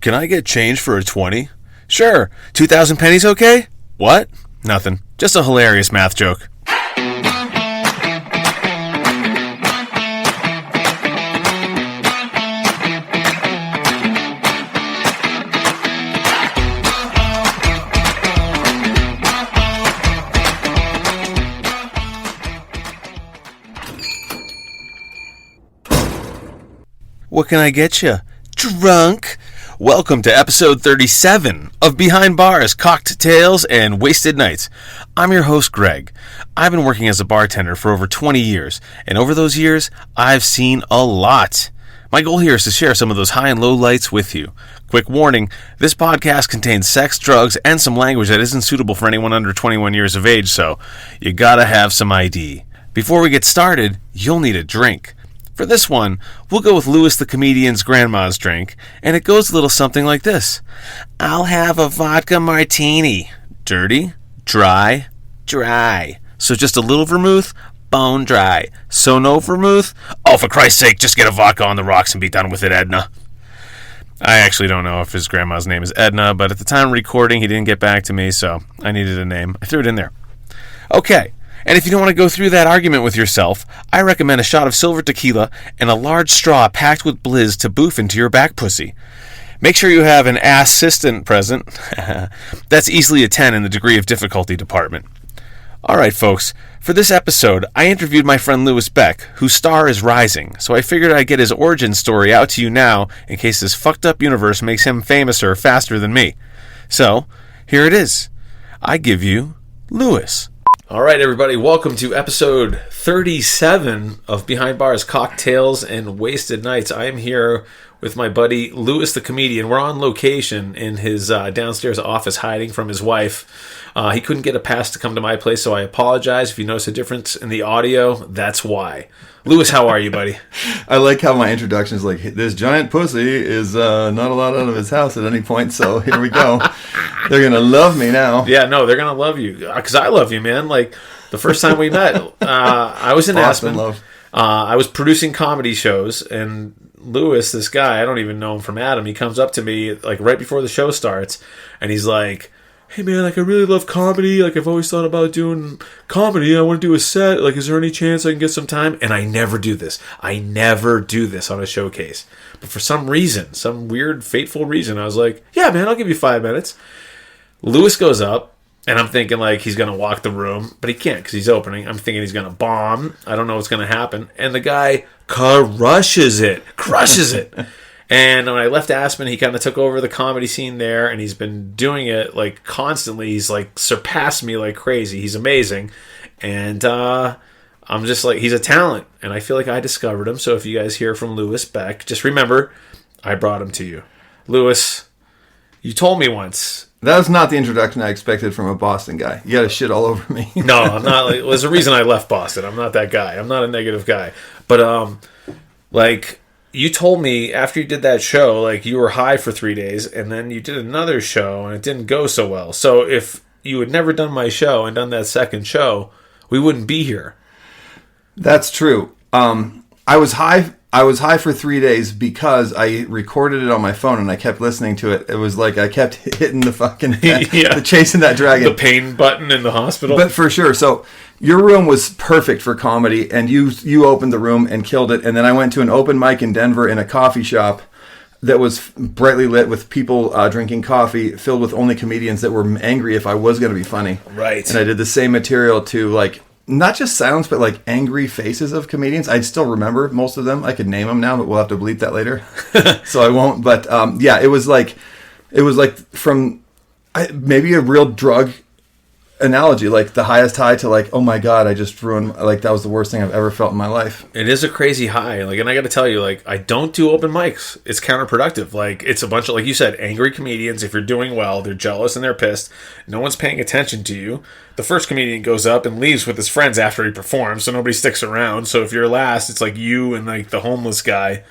Can I get change for a 20? Sure. 2,000 pennies okay? What? Nothing. Just a hilarious math joke. What can I get you? Drunk? Welcome to episode 37 of Behind Bars, Cocktails, and Wasted Nights. I'm your host, Greg. I've been working as a bartender for over 20 years, and over those years, I've seen a lot. My goal here is to share some of those high and low lights with you. Quick warning, this podcast contains sex, drugs, and some language that isn't suitable for anyone under 21 years of age, so you gotta have some ID. Before we get started, you'll need a drink. For this one, we'll go with Louis the Comedian's grandma's drink, and it goes a little something like this. I'll have a vodka martini. Dirty, dry, dry. So just a little vermouth, bone dry. So no vermouth? Oh, for Christ's sake, just get a vodka on the rocks and be done with it, Edna. I actually don't know if his grandma's name is Edna, but at the time of recording, he didn't get back to me, so I needed a name. I threw it in there. Okay. And if you don't want to go through that argument with yourself, I recommend a shot of silver tequila and a large straw packed with blizz to boof into your back pussy. Make sure you have an assistant present. That's easily a 10 in the degree of difficulty department. Alright folks, for this episode, I interviewed my friend Louis Beck, whose star is rising, so I figured I'd get his origin story out to you now in case this fucked up universe makes him famouser faster than me. So, here it is. I give you Louis. All right, everybody, welcome to episode 37 of Behind Bars, Cocktails, and Wasted Nights. I am here with my buddy Louis the Comedian. We're on location in his downstairs office hiding from his wife. He couldn't get a pass to come to my place, so I apologize. If you notice a difference in the audio, that's why. Louis, how are you, buddy? I like how my introduction is like, this giant pussy is not allowed out of his house at any point, so here we go. They're going to love me now. Yeah, no, they're going to love you, because I love you, man. Like, the first time we met, I was in Aspen. Love. I was producing comedy shows, and Louis, this guy, I don't even know him from Adam, he comes up to me, like, right before the show starts, and he's like, hey man, like I really love comedy, like I've always thought about doing comedy, I want to do a set, like is there any chance I can get some time? And I never do this on a showcase. But for some reason, some weird fateful reason, I was like, yeah man, I'll give you 5 minutes. Louis goes up, and I'm thinking like he's going to walk the room, but he can't because he's opening. I'm thinking he's going to bomb. I don't know what's going to happen. And the guy crushes it. And when I left Aspen, he kind of took over the comedy scene there, and he's been doing it like constantly. He's like surpassed me like crazy. He's amazing. And I'm just like, he's a talent. And I feel like I discovered him. So if you guys hear from Louis Beck, just remember, I brought him to you. Louis, you told me once. That was not the introduction I expected from a Boston guy. You got to shit all over me. No, I'm not. Like, there's a reason I left Boston. I'm not that guy. I'm not a negative guy. But, like, you told me after you did that show, like, you were high for 3 days, and then you did another show, and it didn't go so well. So if you had never done my show and done that second show, we wouldn't be here. That's true. I was high for 3 days because I recorded it on my phone and I kept listening to it. It was like I kept hitting the fucking the chasing that dragon, the pain button in the hospital. But for sure, so your room was perfect for comedy, and you opened the room and killed it. And then I went to an open mic in Denver in a coffee shop that was brightly lit with people drinking coffee, filled with only comedians that were angry if I was going to be funny. Right. And I did the same material to like. Not just silence, but like angry faces of comedians. I still remember most of them. I could name them now, but we'll have to bleep that later, so I won't. But yeah, it was like from maybe a real drug analogy, like the highest high to like, oh my god, I just ruined. Like that was the worst thing I've ever felt in my life. It is a crazy high. Like, and I got to tell you, like, I don't do open mics. It's counterproductive. Like, it's a bunch of, like you said, angry comedians. If you're doing well, they're jealous and they're pissed. No one's paying attention to you. The first comedian goes up and leaves with his friends after he performs, so nobody sticks around. So if you're last, it's like you and like the homeless guy,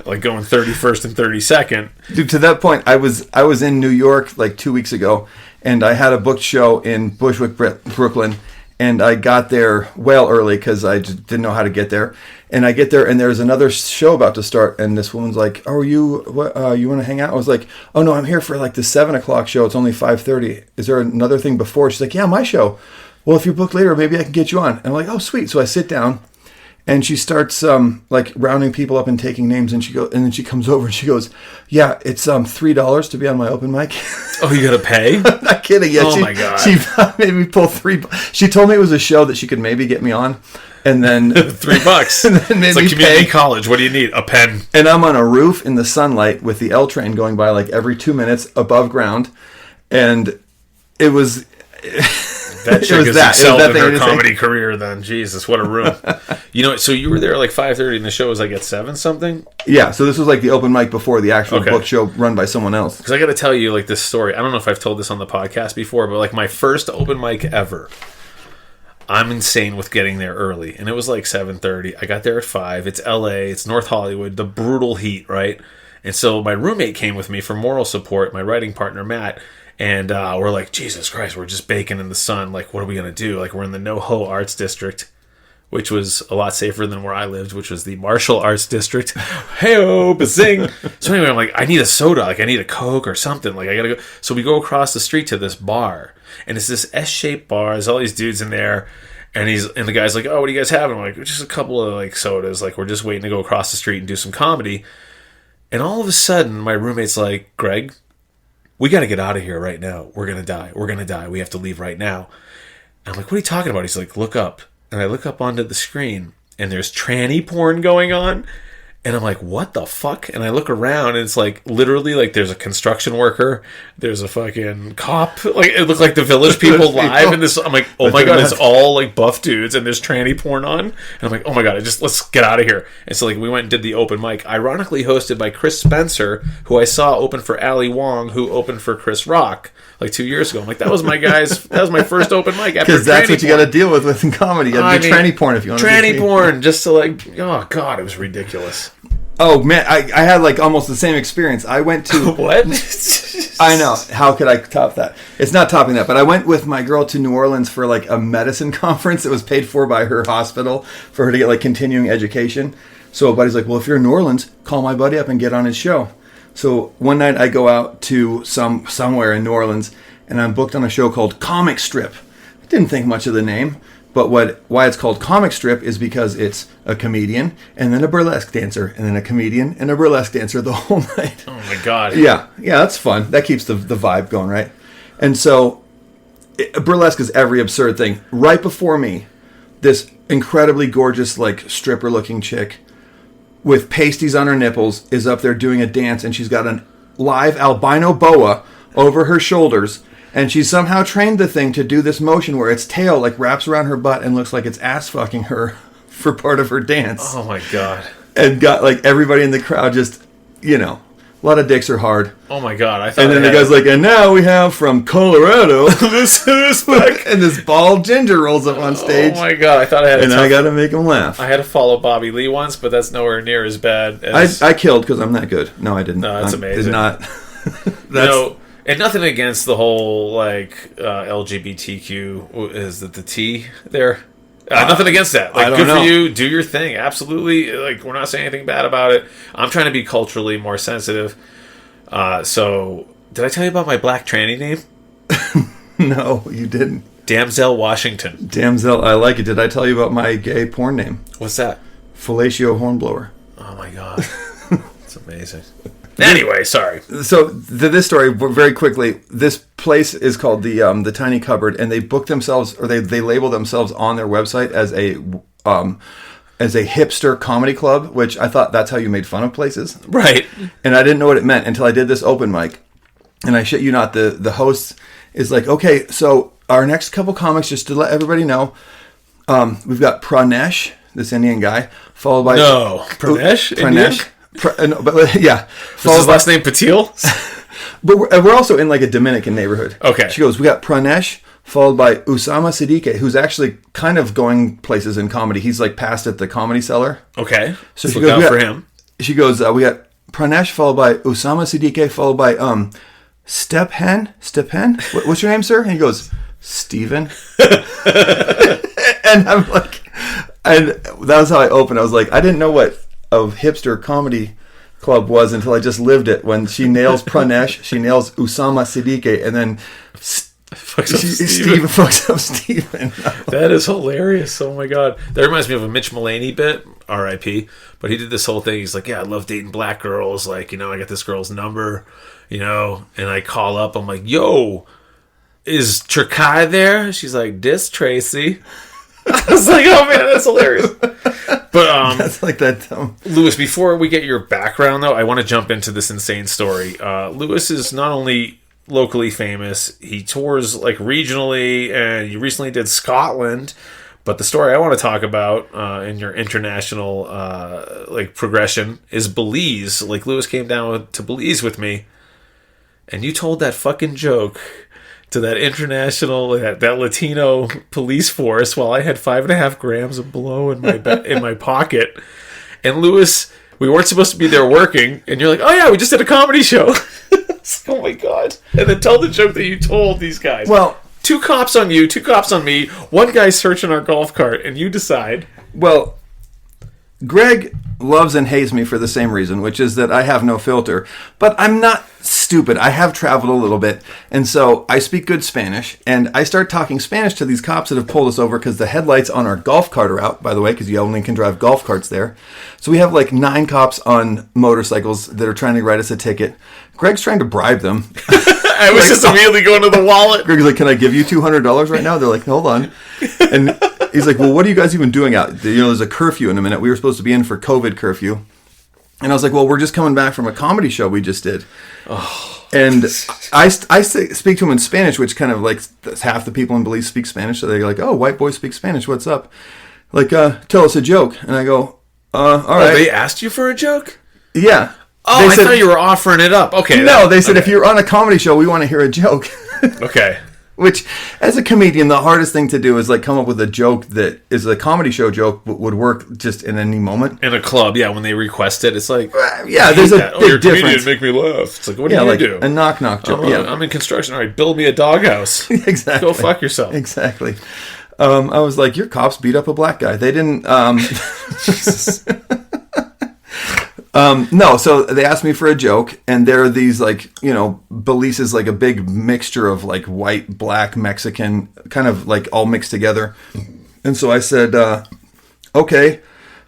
like going 31st and 32nd. Dude, to that point, I was in New York like 2 weeks ago, and I had a booked show in Bushwick, Brooklyn. And I got there well early because I just didn't know how to get there. And I get there, and there's another show about to start. And this woman's like, "Oh, you want to hang out?" I was like, "Oh no, I'm here for like the 7:00 show. It's only 5:30. Is there another thing before?" She's like, "Yeah, my show." "Well, if you're booked later, maybe I can get you on." And I'm like, "Oh, sweet." So I sit down, and she starts like rounding people up and taking names. And then she comes over and she goes, "Yeah, it's $3 to be on my open mic." Oh, you gotta pay? I'm not kidding. Yeah, my God. She made me pull $3. She told me it was a show that she could maybe get me on. And then $3. And then made it's like me community pay. college. What do you need? A pen. And I'm on a roof in the sunlight with the L train going by like every 2 minutes above ground. And it was... That chick has excelled in her comedy career then. Jesus, what a room. So you were there like 5:30 and the show was like at 7 something? Yeah, so this was like the open mic before the actual book show run by someone else. Because I got to tell you like this story. I don't know if I've told this on the podcast before, but like my first open mic ever. I'm insane with getting there early. And it was like 7:30. I got there at 5. It's LA. It's North Hollywood. The brutal heat, right? And so my roommate came with me for moral support, my writing partner, Matt. And we're like, Jesus Christ, we're just baking in the sun. Like, what are we going to do? Like, we're in the NoHo Arts District, which was a lot safer than where I lived, which was the Marshall Arts District. Hey-oh, bazing. So anyway, I'm like, I need a soda. Like, I need a Coke or something. Like, I got to go. So we go across the street to this bar. And it's this S-shaped bar. There's all these dudes in there. And the guy's like, "Oh, what do you guys have?" And I'm like, "Just a couple of, like, sodas. Like, we're just waiting to go across the street and do some comedy." And all of a sudden, my roommate's like, "Greg, we got to get out of here right now. We're going to die. We're going to die. We have to leave right now." And I'm like, "What are you talking about?" He's like, "Look up." And I look up onto the screen, and there's tranny porn going on. And I'm like, what the fuck? And I look around, and it's like, literally, like, there's a construction worker. There's a fucking cop. Like, it looked like the Village People live. And this, I'm like, oh my God, it's all, like, buff dudes, and there's tranny porn on. And I'm like, oh my God, let's get out of here. And so, like, we went and did the open mic, ironically hosted by Chris Spencer, who I saw open for Ali Wong, who opened for Chris Rock, like, 2 years ago. I'm like, that was my first open mic. Because that's what you got to deal with in comedy. You got to do tranny porn if you want to do tranny porn, just to, like, oh God, it was ridiculous. Oh man, I had like almost the same experience. I went to what? I know. How could I top that? It's not topping that, but I went with my girl to New Orleans for like a medicine conference that was paid for by her hospital for her to get like continuing education. So a buddy's like, "Well, if you're in New Orleans, call my buddy up and get on his show." So one night I go out to somewhere in New Orleans and I'm booked on a show called Comic Strip. I didn't think much of the name. But why it's called Comic Strip is because it's a comedian and then a burlesque dancer and then a comedian and a burlesque dancer the whole night. Oh my God. Yeah, that's fun. That keeps the vibe going, right? And so burlesque is every absurd thing. Right before me, this incredibly gorgeous, like, stripper-looking chick with pasties on her nipples is up there doing a dance, and she's got a live albino boa over her shoulders. And she somehow trained the thing to do this motion where its tail like wraps around her butt and looks like it's ass fucking her for part of her dance. Oh my God. And got like everybody in the crowd just, a lot of dicks are hard. Oh my God. I thought. And then the guy's like, "And now we have from Colorado this and this bald ginger rolls up on stage." Oh my God. I thought I had I got to make him laugh. I had to follow Bobby Lee once, but that's nowhere near as bad as... I killed because I'm that good. No, I didn't. No, that's amazing. Did not. And nothing against the whole, like, LGBTQ, is it the T there? Nothing against that. Like, good for you. Do your thing. Absolutely. Like, we're not saying anything bad about it. I'm trying to be culturally more sensitive. So, did I tell you about my black tranny name? No, you didn't. Damsel Washington. Damsel, I like it. Did I tell you about my gay porn name? What's that? Fellatio Hornblower. Oh, my God. It's amazing. Anyway, sorry. So this story, very quickly, this place is called the Tiny Cupboard, and they book themselves, or they label themselves on their website as a hipster comedy club, which I thought that's how you made fun of places. Right. And I didn't know what it meant until I did this open mic. And I shit you not, the host is like, "Okay, so our next couple comics, just to let everybody know, we've got Pranesh, this Indian guy, followed by... No. Pranesh? Pranesh. Yeah. Is his last name Patil? But we're also in like a Dominican neighborhood. Okay. She goes, "We got Pranesh, followed by Usama Siddiqui, who's actually kind of going places in comedy. He's like passed at the Comedy Cellar." Okay. So she look goes, out for him. She goes, "We got Pranesh, followed by Usama Siddiqui, followed by Stephen. What's your name, sir?" And he goes, Steven? And I'm like, and that was how I opened. I was like, I didn't know what a hipster comedy club was until I just lived it. When she nails Pranesh, she nails Usama Siddiqui, and then Steven fucks up Steven. That is hilarious. Oh my god. That reminds me of a Mitch Mulaney bit, R.I.P. But he did this whole thing. He's like, yeah, I love dating black girls. Like, I got this girl's number, and I call up. I'm like, yo, is Turkai there? She's like, this Tracy. I was like, oh man, that's hilarious. But that's like that dumb. Lewis, before we get your background though, I want to jump into this insane story. Lewis is not only locally famous, he tours like regionally, and you recently did Scotland. But the story I want to talk about in your international progression is Belize. Like, Lewis came down to Belize with me, and you told that fucking joke to that international, that Latino police force while I had 5.5 grams of blow in my in my pocket. And Lewis, we weren't supposed to be there working, and you're like, oh yeah, we just did a comedy show. Oh my god. And then tell the joke that you told these guys. Well, 2 cops on you, 2 cops on me, 1 guy searching our golf cart, and you decide. Well, Greg loves and hates me for the same reason, which is that I have no filter. But I'm not stupid. I have traveled a little bit, and so I speak good Spanish, and I start talking Spanish to these cops that have pulled us over because the headlights on our golf cart are out, by the way, because you only can drive golf carts there. So we have like 9 cops on motorcycles that are trying to write us a ticket. Greg's trying to bribe them. I was just immediately going to the wallet. Greg's like, can I give you $200 right now? They're like, hold on. And he's like, well, what are you guys even doing out? There's a curfew in a minute. We were supposed to be in for COVID curfew. And I was like, well, we're just coming back from a comedy show we just did. Oh. And I speak to him in Spanish, which kind of like half the people in Belize speak Spanish. So they're like, oh, white boy speaks Spanish. What's up? Like, tell us a joke. And I go, all right. They asked you for a joke? Yeah. Oh, I thought you were offering it up. Okay. No, they said, if you're on a comedy show, we want to hear a joke. Okay. Which, as a comedian, the hardest thing to do is like come up with a joke that is a comedy show joke, but would work just in any moment. In a club, yeah, when they request it, it's like, yeah, there's a big difference. Make me laugh. It's like, what do you do? A knock-knock joke. I'm in construction. All right, build me a doghouse. Exactly. Go fuck yourself. Exactly. I was like, your cops beat up a black guy. They didn't. Jesus. No, so they asked me for a joke, and there are these, like, Belize is like a big mixture of like white, black, Mexican, kind of like all mixed together. And so I said, okay,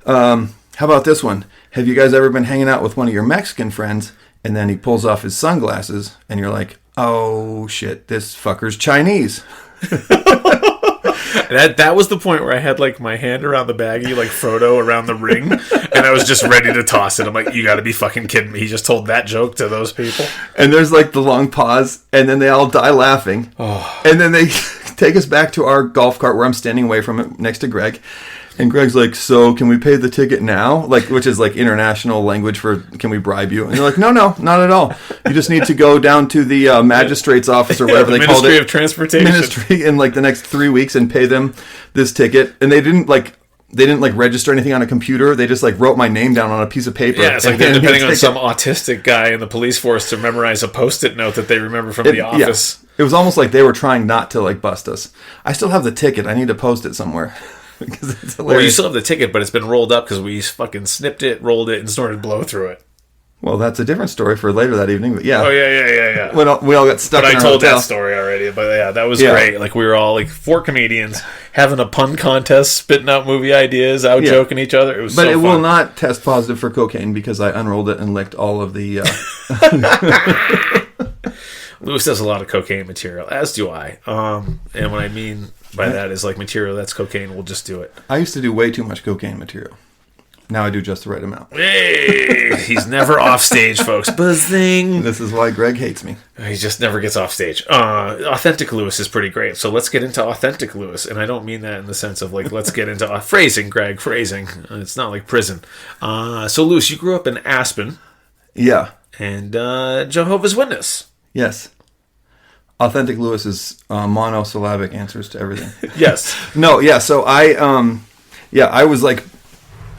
how about this one? Have you guys ever been hanging out with one of your Mexican friends? And then he pulls off his sunglasses, and you're like, oh shit, this fucker's Chinese. That was the point where I had like my hand around the baggie, like Frodo around the ring, and I was just ready to toss it. I'm like, you got to be fucking kidding me! He just told that joke to those people. And there's like the long pause, and then they all die laughing. Oh. And then they take us back to our golf cart where I'm standing away from it next to Greg. And Greg's like, so can we pay the ticket now? Like, which is like international language for can we bribe you? And they're like, no, not at all. You just need to go down to the magistrate's office or whatever they called it. Ministry of Transportation. Ministry in like the next 3 weeks and pay them this ticket. And they didn't register anything on a computer. They just like wrote my name down on a piece of paper. Yeah, it's like they're depending on some autistic guy in the police force to memorize a Post-it note that they remember from the office. Yeah. It was almost like they were trying not to like bust us. I still have the ticket. I need to post it somewhere. It's well, you still have the ticket, but it's been rolled up because we fucking snipped it, rolled it, and snorted blow through it. Well, that's a different story for later that evening, but yeah. Oh, yeah. We all got stuck in our hotel. I told that story already, but yeah, that was great. Like, we were all, like, 4 comedians having a pun contest, spitting out movie ideas, out-joking each other. It was so fun. But it will not test positive for cocaine because I unrolled it and licked all of the... Lewis does a lot of cocaine material, as do I. And what I mean by that is, like, material that's cocaine, we'll just do it. I used to do way too much cocaine material. Now I do just the right amount. Hey, he's never off stage, folks. Buzzing. This is why Greg hates me. He just never gets off stage. Authentic Lewis is pretty great. So let's get into Authentic Lewis. And I don't mean that in the sense of, like, let's get into phrasing, Greg, phrasing. It's not like prison. So, Lewis, you grew up in Aspen. Yeah. And Jehovah's Witness. Yes. Authentic Lewis is monosyllabic answers to everything. Yes. No, yeah. So I was like,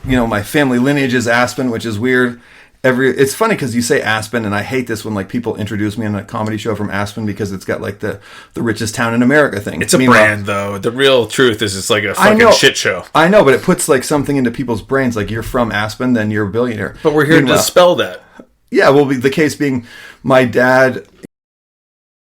my family lineage is Aspen, which is weird. It's funny because you say Aspen, and I hate this when like people introduce me on a comedy show from Aspen because it's got like the richest town in America thing. It's a brand, though. The real truth is it's like a fucking shit show. I know, but it puts like something into people's brains. Like, you're from Aspen, then you're a billionaire. But we're here to dispel that. Yeah, well, the case being, my dad